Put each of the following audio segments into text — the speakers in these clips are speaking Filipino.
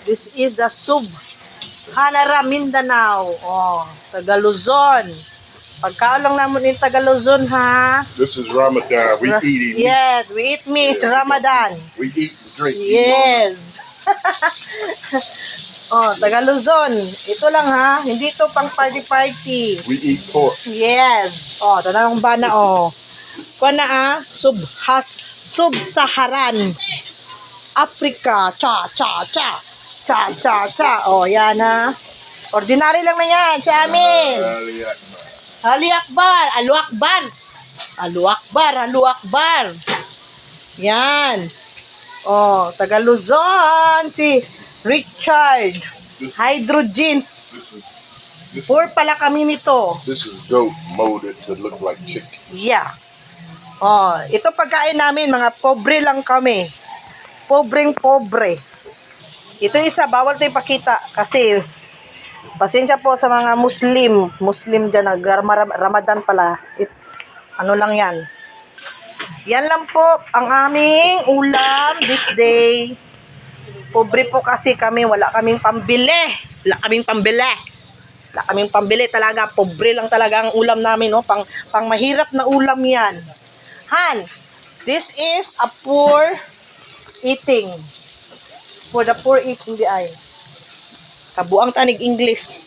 This is the Subhanara Mindanao. Oh, Taga Luzon. Pagkaon lang naman yung Taga Luzon, ha? This is Ramadan. We eat meat. Yes, we eat meat. Ramadan. We eat and drink. Yes. Oh, Taga Luzon. Ito lang, ha? Hindi to pang party-party. We eat pork. Yes. Oh, tanong bana, oh. Kuha na, Sub-Saharan Africa. Cha. Oh, yan, ha? Ordinary lang na yan sa amin. Ali Akbar. Alu Akbar. Yan. Oh, Taga Luzon. Si Richard. Hydrogen. Poor pala kami nito. This is goat molded to look like chicken. Yeah. Oh, ito pagkain namin, mga pobre lang kami. Pobre. Ito isa, bawal ito ipakita kasi pasensya po sa mga Muslim dyan, Ramadan pala. Ano lang yan. Yan lang po ang aming ulam this day. Pobre po kasi kami, wala kaming pambili talaga. Pobre lang talaga ang ulam namin, no? Pang mahirap na ulam yan. Han, this is a poor eating. For the poor eating di ay. Kabuang tanig English.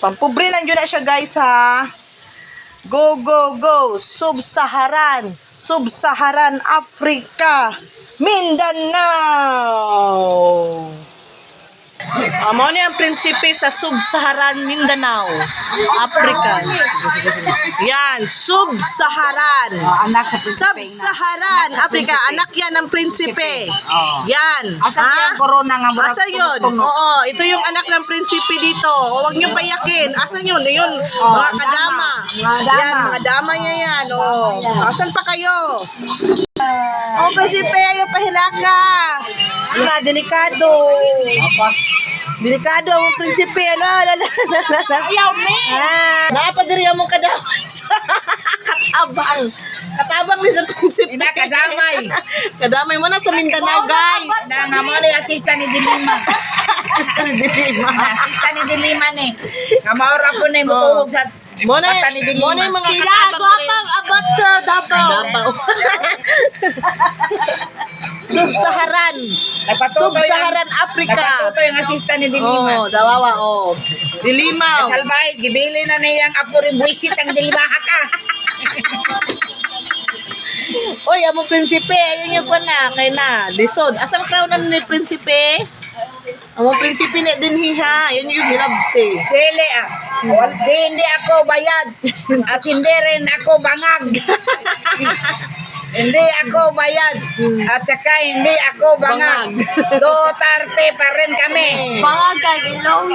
Pampobre lang yun na siya, guys, ha. Go. Sub-Saharan Africa, Mindanao. Amo ni ang prinsipe sa Sub-Saharan Mindanao, Africa. Yan, Sub-Saharan. Sub-Saharan Africa, anak yan ng prinsipe. Yan. Asan corona nga murag Asan yun? Oo, ito yung anak ng prinsipe dito. Huwag niyo payakin. Asan yun? Yun, mga kadama. Yan, mga dama niya yan. Oh. Asan pa kayo? Oh, prinsipe, ayaw pahilaka. Delikado. Delikado ang prinsipe, ano? Ayaw, me. Napadiri mo kadamay sa katabang ni sa prinsipe. Kadamay. Kadamay mo na sa Mindanao, guys. Na mo ni asista ni Dilima. Asista ni Dilima ni. Nga maura po na mutuhog sa Muna basta ni Dilima. yung mga katabang abot sa Davao. Sub-Saharan. Sub-Saharan Africa. Napatuto yung asista ni Dilima. Oh, dawawa, oh. Dilimaw. Salbahis, gibili na niyang apuri buisit ang Dilima ka. Oy, amo prinsipe, ayun yung kwan na, kay na. Lisod. Asang crown na ni prinsipe? Amo prinsipe ni dinhiha, ayun yung hilabte. Dili hindi ako bayad at hindi rin ako bangag. Hindi ako bayad at saka hindi ako bangag. Duterte pa rin kami. Bangag ilong.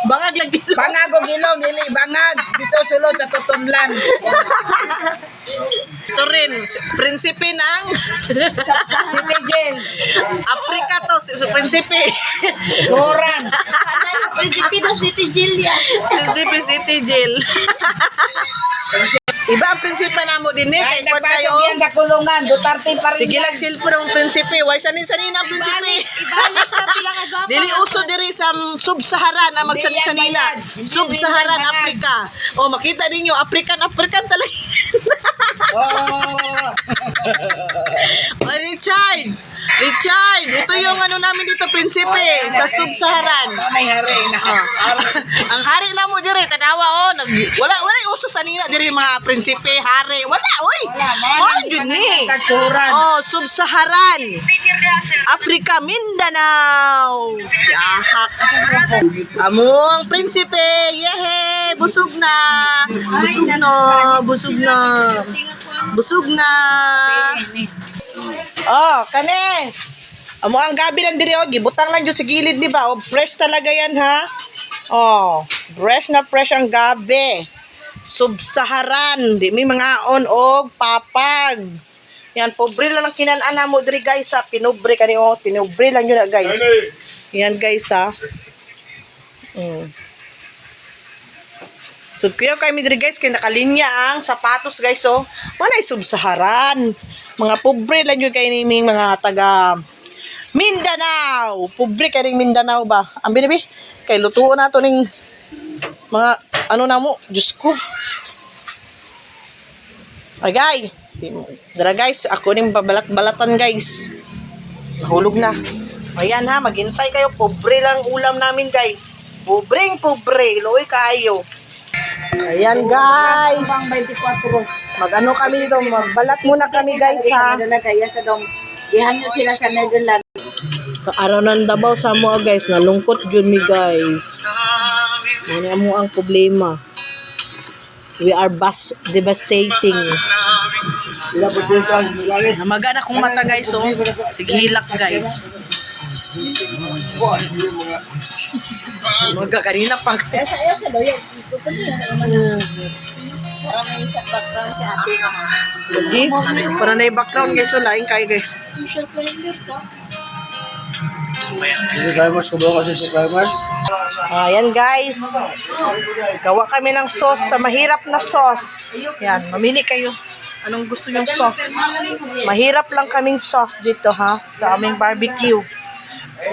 Bangag lagi. Bangag o gilong, dili bangag. Dito sulod sa tutunlan. So rin, prinsipe ng City Jail. Africa to, prinsipe. Turan. Prinsipe ng City Jail yan. Prinsipe City Jail. Iba ang prinsipe na mo din eh, kay Kahit kwan kayo. napasok yan sa kulungan, Duterte pa rin Sige yan. lang silpo ng prinsipe. Why sanin ang prinsipe? Ibalik sa pilang agapa. Dili uso diri sa Sub-Saharan ang magsanin-sanina. Sub-Saharan Africa. O makita ninyo, African talaga. Oh. O Richard, ito yung ano namin dito, prinsipe, sa Sub-Saharan. May hari na. Ang hari na mo diri, tanawa, wala uso sanina diri mga prinsipe, hari. Wala, oy. Oh, yun ni. Oh, Sub-Saharan Africa, Mindanao. Yahak. Among prinsipe, yehe, busog na. Oh, kane. Amo ang gabi lang diri, oh, gibutang lang jud sa gilid, di ba? Oh, fresh talaga yan, ha? Oh, fresh ang gabi. Sub-Saharan, di may mga og papag. Yan, pobre lang ang kinan-ana mo diri, guys, ha. Pinobre kani, oh, pinobre lang yun, guys. Yan, guys, ha. So, kuya kay midri guys, kay nakalinya ang sapatos guys, oh. Wala Sub-Saharan. Mga pobre lang yun kay naming mga taga Mindanao. Pobre kay ning Mindanao ba? Ambi na bi. Kay lutuon nato ning mga ano na mo, Diyos ko. Ay, dara guys, ako ning babalat-balatan guys. Nahulog na. Ayan ha, maghintay kayo. Pobre lang ulam namin guys. Pobreng pobre. Loy kayo. Ayan guys. Pang 24. Mag-ano kami dito. Magbalat muna kami guys ha. Kaya sa dong. Dihan nyo sila sa Netherlands. Araw ng Davao sa mo guys. Nalungkot dyan mi guys. Ano mo ang problema. We are devastating. Namaga na kong mata guys oh. Sige hilak guys. Maga kanina pa guys. Sa doyan. Ito pa niya. Para may isang background si ate. Sige. Para na yung background guys. So laing kayo guys. Social calendar ka. Ayan guys. Gawa kami ng sauce sa mahirap na sauce. Yan. Mamili kayo. Anong gusto nyong sauce? Mahirap lang kaming sauce dito ha. Sa aming barbecue.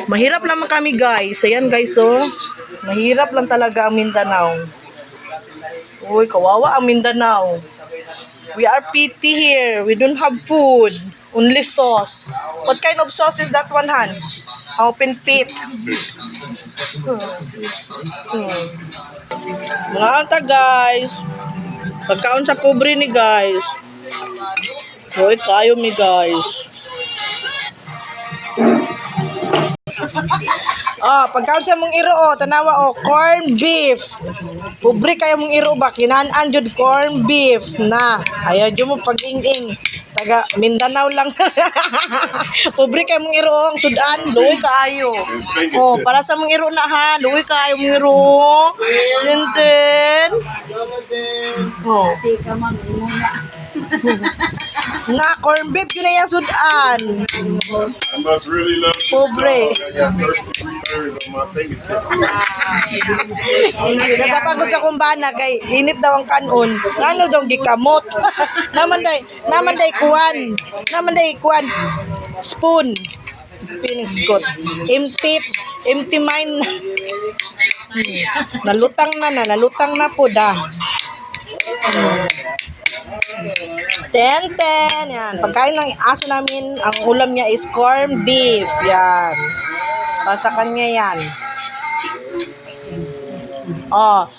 Mahirap lang kami guys. Ayan guys oh. Mahirap lang talaga ang Mindanao. Uy, kawawa ang Mindanao. We are pity here. We don't have food. Only sauce. What kind of sauce is that one, Han? Open pit. Mga ata guys. Pagkaon sa pobre ni guys. Uy, kayo mi guys. Pagkaon sa mong iro tanawa corn beef. Pobre kayo mong iro ba kinaan jud corn beef na. Ayaw jud mo pag-ing-ing. Taga Mindanao lang. Pobre kayo mong iro ang sudan, luoy kaayo. Para sa mong iro na ha, luoy kaayo mong iro. Tenten. Tika mamuna. Na corn beef yun na yung sudan. I must really love this Pobre. dog. I got 33 on my fingertips. Nasapagod sa kumbana kay init daw ang kanon. Ano daw gikamot. naman day kuan. Spoon. Pinisgot. Empty mind. Nalutang na po da. Ten. Yan. Pagkain ng aso namin, ang ulam niya is corned beef. Yan. Para sa kanya yan.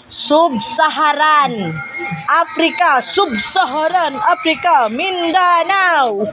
Sub-Saharan Africa. Sub-Saharan Africa. Mindanao.